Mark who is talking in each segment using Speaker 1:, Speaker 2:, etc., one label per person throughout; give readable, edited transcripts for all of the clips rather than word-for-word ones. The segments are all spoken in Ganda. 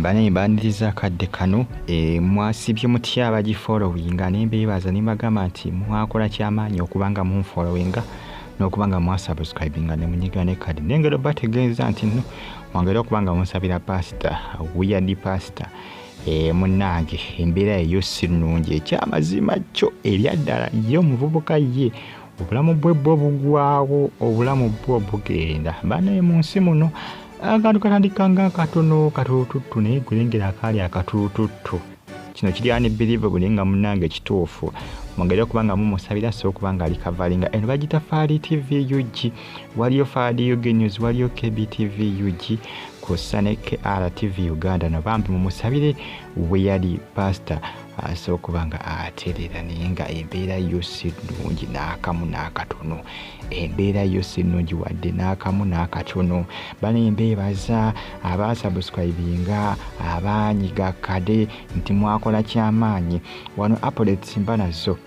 Speaker 1: Bane bandiriza akadde kano mwasibye mutya abagifollowinga nembeebaza nimagamba nti mwakola kyamaanyi okubanga munfollowinga n'okubanga mwasubscribinga ne munyiga ne kadi nengero bategeeza nti no mwangere okubanga munsabira pastor Weird pastor munnange embeera eyo si nnungi ekyamazima kyo eryaddala ye omuvubuka ye obulamu bwe bugwawo obulamu bwe bugenda bane mu nsi muno akantu katandikanga akatono katututtu naye kulengera akaali akatututtu kino kiri unbelievable nga munnange kituufu mwongere okubanga mumusabira so okubanga ali kavalinga eno bagita Faali TV UG waliyo Faali UG News waliyo KBTV UG kusane KR TV Uganda no Bambi mumusabire Weird pastor so okubanga aterera nenga embeera yo si nnungi n'akamu n'akatono embeera yo si nnungi wadde n'akamu n'akatono bane embeebaza abasubscribinga abanyiga kade nti mwakola kyamaanyi wano updates mba nazo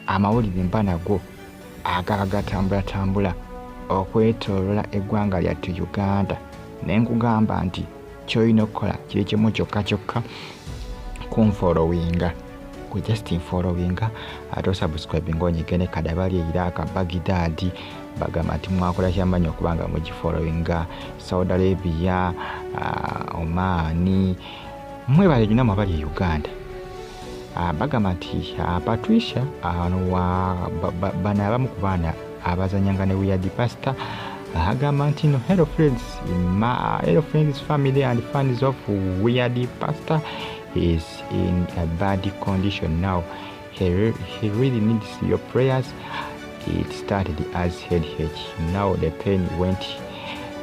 Speaker 1: amawulire mba nago agagatambula okwetoolola eggwanga lyattu Uganda nenkugamba nti kyolina okukola kiri kimu kyokka kunfollowinga ku just followinga ato subscribing onyigene kadabali Iraq Baghdad bagamba nti mwakola kyamaanyi okubanga mugifollowinga Saudi Arabia Oman mwebale gina mabali Uganda bagamba nti Patricia bana abamu ku baana abazanyanga ne Weird pastor agamba nti no hello friends family and fans of Weird pastor is in a bad condition now. He really needs your prayers. It started as headache. Now the pain went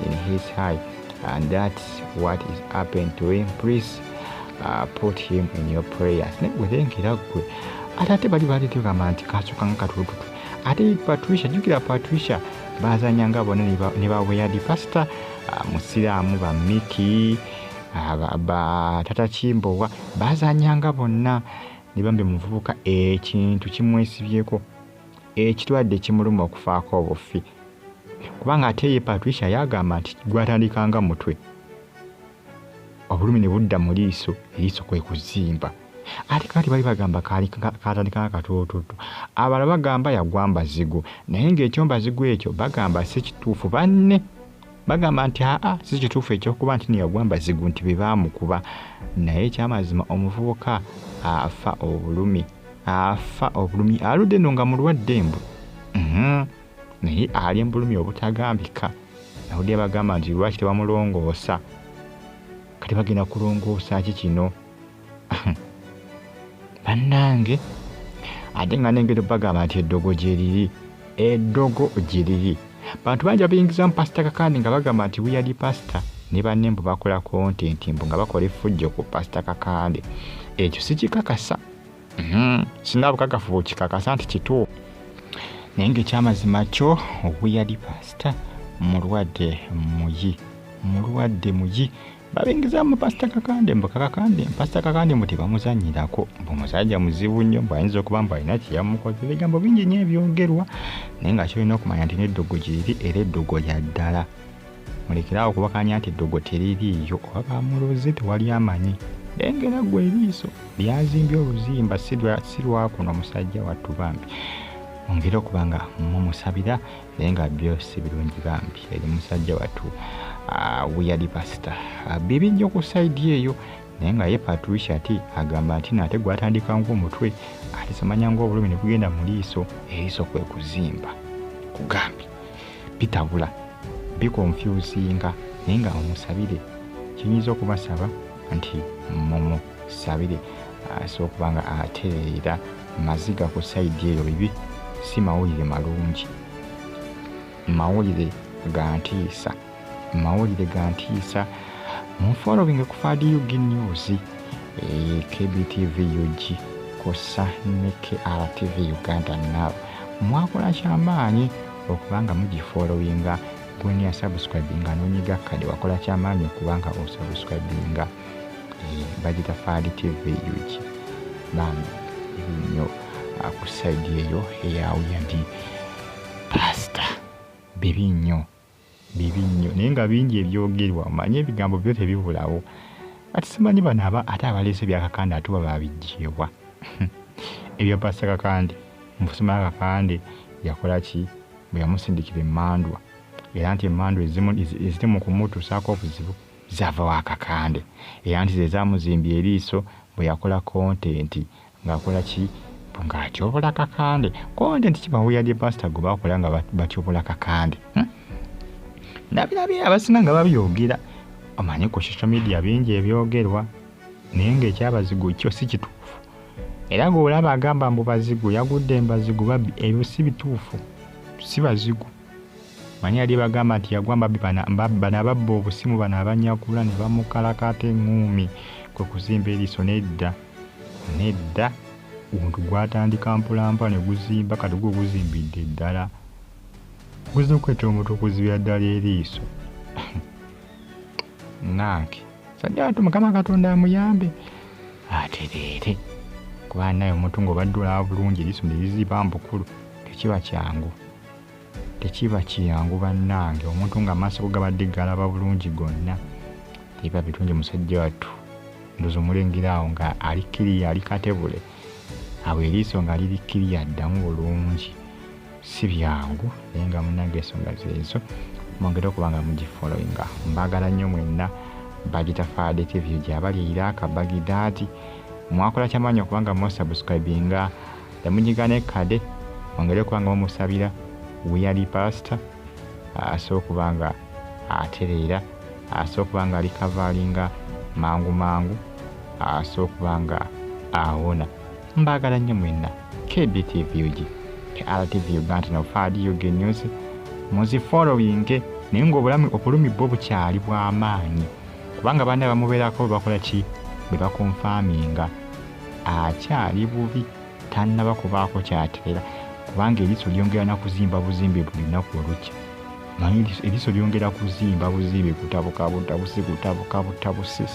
Speaker 1: in his eye, and that's what is happened to him. Please put him in your prayers. Nebuzenkira gwe atate bali tugamba nti kasukanga katututu ate Patricia jukira Patricia bazanyanga bona ne ba Weird pastor musiraamu ba Miki ba tata Chimbowa bazanyanga bonna nibambe muvubuka ekintu kimwesibyeko ekitwadde kimuluma okufaako obufi kubanga ate ye Patricia yagamba nti gwatandikanga mutwe obulumi ne budda mu liiso kwe kuzimba ate kati bali bagamba katandikanga katototo abala bagamba yagwamba zigu naye ng'ekyomba zigu ekyo bagamba si kituufu banne bagamba nti si kituufu ekyokuba nti niyagwamba zigu nti bebaamukuba naye ekyamazima omuvubuka afa obulumi aludde no nga mulwadde mbu naye ali embulumi obutagambika nawulira bagamba nti lwaki tebamulongoosa kati bagenda kulongoosa ki kino bannange ate nga nengeri bagamba nti eddogo gyeriri bantu bangi bayingizamu pasita Kakande nga bagamba nti Weird pastor ne banne mbu bakola content mbu nga bakola effujjo ku pasita Kakande ekyo sikikakasa sinabukakafu bukikakasa nti kituufu naye ng'ekyamazima kyo Weird pastor mulwadde muyi babingizamu pasita Kakande pasita Kakande mbu tebamuzanyirako mbu musajja muzibu nnyo mbu ayinza okuba mbu alina kyeyamukoze ebigambo bingi nnyo ebyogerwa naye nga kyolina okumanya nti n'eddogo gyeriri era eddogo lya ddala mulekerawo okubakanya nti eddogo teririiyo oba bamuloze tewali amanyi lengera gwe eriiso lyazimbye oluzimba si lwakuno omusajja wattu Bambi ongera okubanga mumusabira naye nga byose birungi Bambi eri musajja wattu Weird pastor bibi nnyo ku saidi eyo naye nga ye Patricia ati agamba nti nate gwatandika ng'omutwe ate samanya ng'obulumi ne bugenda mu liiso eriiso kwe kuzimba kugambi bitabula bikonfusinga naye nga omusabire kiyinza okubasaba nti mumusabire so okubanga atereera Maziiga ku saidi eyo bibi si mawulire malungi mawulire ga ntiisa mufollowing ku Faali UG News KBTV UG kosa ne KR TV Uganda naw mwakola kyamaanyi okubanga mugifollowinga gwe ya subscribinga n'onyiga kade wakola kyamaanyi okubanga osubscribinga bagita Faali TV UG Bambi nnyo ku side eyo eya Weird pastor bibi nnyo naye nga bingi ebyogerwa omanye ebigambo byo tebibulawo kati simanyi bano ate abaleese byakakande ate baba babijjeewa ebyo Pastor Kakande Musima Kakande yakola ki bwe yamusindikira emmandwa era nti emmandwa eziri mu kumutuusaako obuzibu zava wa Kakande era nti ze zaamuzimbye eriiso bwe yakola kontenti ng'akola ki ng'atyobola Kakande kontenti kibawuyadde pasita gwe bakola nga batyobola Kakande nabirabye abasinga nga babyogera omanyi ku social media bingi ebyogerwa naye ng'ekyabazigu kyo si kituufu era gwe olaba agamba mbu bazigu yagudde mbazigu babbi ebyo si bituufu si bazigu manyi yali bagamba nti yagwa mbabbi bano ababba obusimu bano abanyakula ne bamukalakata eŋŋuumi kwe kuzimba eriiso nedda omuntu gwatandika mpolampola ne guzimba kati gwe guzimbidde ddala guzokweta omuntu okuzibira ddala eriiso nange sadde atu Mukama Katonda amuyambe atereere kuba naye omuntu ng'obadde olaba bulungi eriiso ne liziba mbukulu tekiba kiyangu bannange omuntu ng'amaaso go gabadde galaba bulungi gonna tiba bitungi musajja wattu ndozo mulengera awo nga ali kiriya ali katebule awo eriiso nga liri kiriya ddamu bulungi si byangu naye nga munnange ensonga zeezo mwongere okubanga mugifollowinga mbagala nnyo mwenna Bagitafaade TV gy'abali Iraka Bagidaati mwakola kyamaanyi okubanga musubscribinga yamunyigane kade mwongere okubanga mumusabira weyali pastor asobola okubanga atereera asobola okubanga alikavalinga mangu asobola okubanga awona mbagala nnyo mwenna KBTV ugi RTV Uganda no Fadi Uge News muzifollowinge naye ng'obulamu obulumi bwo bukyali bw'amaanyi kubanga banne bamubeerako bakola ki bwe bakonfaminga akyali bubi tannaba kubaako kyateera kubanga eriiso lyongera na kuzimba buzimbe buli lunaku olukya manyi eriiso lyongera kuzimba buzimbe kutabuka butabusi